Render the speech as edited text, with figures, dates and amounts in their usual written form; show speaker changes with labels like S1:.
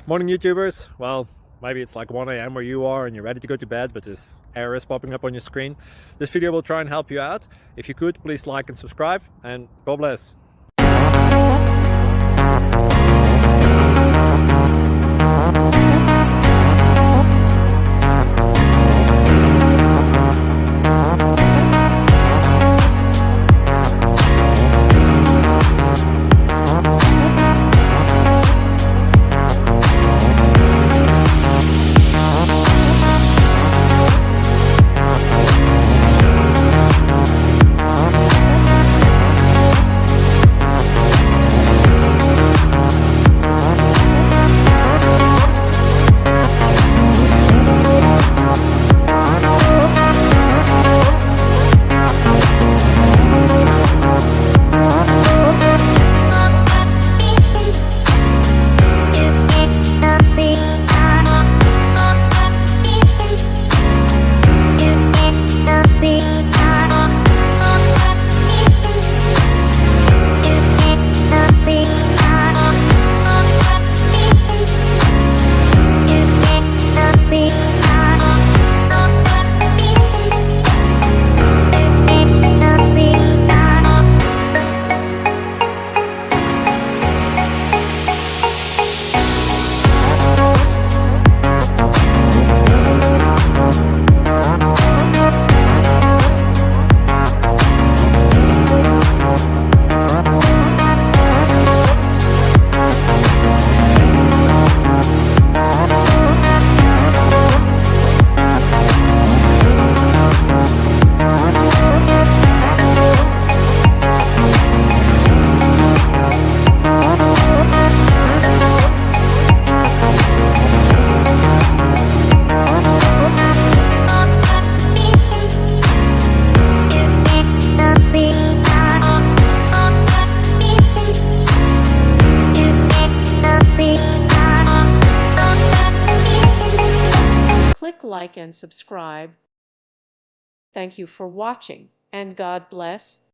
S1: Morning YouTubers. Well, maybe it's like 1 a.m. where you are and you're ready to go to bed, but this error is popping up on your screen. This video will try and help you out. If you could, please like and subscribe, and God bless.
S2: Click like and subscribe. Thank you for watching, and God bless.